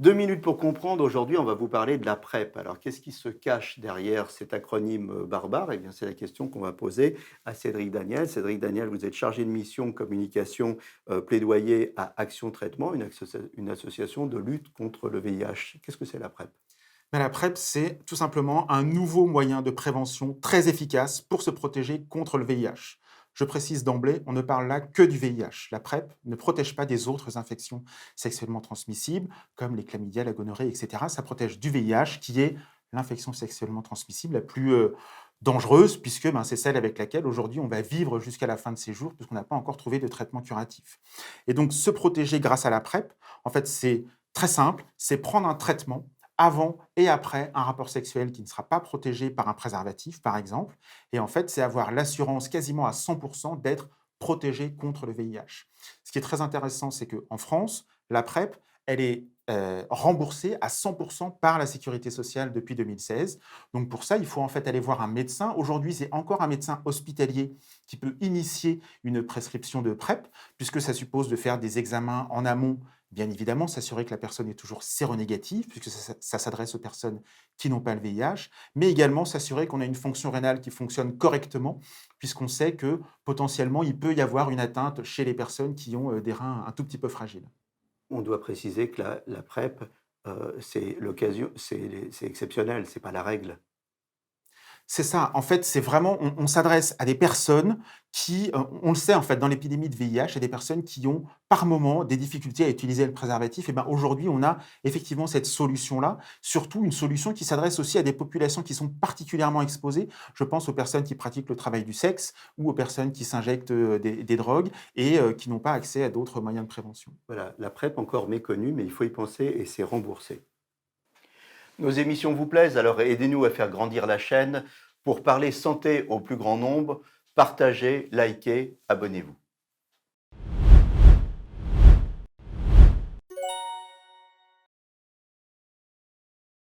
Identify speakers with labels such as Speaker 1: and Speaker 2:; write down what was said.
Speaker 1: 2 minutes pour comprendre. Aujourd'hui, on va vous parler de la PrEP. Alors, qu'est-ce qui se cache derrière cet acronyme barbare? Eh bien, c'est la question qu'on va poser à Cédric Daniel. Cédric Daniel, vous êtes chargé de mission communication plaidoyer à Action Traitement, une association de lutte contre le VIH. Qu'est-ce que c'est la PrEP?
Speaker 2: Ben, la PrEP, c'est tout simplement un nouveau moyen de prévention très efficace pour se protéger contre le VIH. Je précise d'emblée, on ne parle là que du VIH. La PrEP ne protège pas des autres infections sexuellement transmissibles, comme les chlamydia, la gonorrhée, etc. Ça protège du VIH, qui est l'infection sexuellement transmissible la plus dangereuse, puisque c'est celle avec laquelle aujourd'hui on va vivre jusqu'à la fin de ses jours, puisqu'on n'a pas encore trouvé de traitement curatif. Et donc, se protéger grâce à la PrEP, en fait, c'est très simple, c'est prendre un traitement avant et après un rapport sexuel qui ne sera pas protégé par un préservatif, par exemple. Et en fait, c'est avoir l'assurance quasiment à 100% d'être protégé contre le VIH. Ce qui est très intéressant, c'est qu'en France, la PrEP, elle est remboursée à 100% par la sécurité sociale depuis 2016. Donc pour ça, il faut en fait aller voir un médecin. Aujourd'hui, c'est encore un médecin hospitalier qui peut initier une prescription de PrEP, puisque ça suppose de faire des examens en amont. Bien évidemment, s'assurer que la personne est toujours séronégative, puisque ça s'adresse aux personnes qui n'ont pas le VIH, mais également s'assurer qu'on a une fonction rénale qui fonctionne correctement, puisqu'on sait que potentiellement, il peut y avoir une atteinte chez les personnes qui ont des reins un tout petit peu fragiles.
Speaker 1: On doit préciser que la PrEP, c'est l'occasion, c'est exceptionnel, c'est pas la règle.
Speaker 2: C'est ça. En fait, c'est vraiment on s'adresse à des personnes qui, on le sait en fait dans l'épidémie de VIH, il y a des personnes qui ont par moment des difficultés à utiliser le préservatif et aujourd'hui on a effectivement cette solution-là, surtout une solution qui s'adresse aussi à des populations qui sont particulièrement exposées. Je pense aux personnes qui pratiquent le travail du sexe ou aux personnes qui s'injectent, des drogues et qui n'ont pas accès à d'autres moyens de prévention.
Speaker 1: Voilà, la PrEP encore méconnue, mais il faut y penser et c'est remboursé. Nos émissions vous plaisent, alors aidez-nous à faire grandir la chaîne. Pour parler santé au plus grand nombre, partagez, likez, abonnez-vous.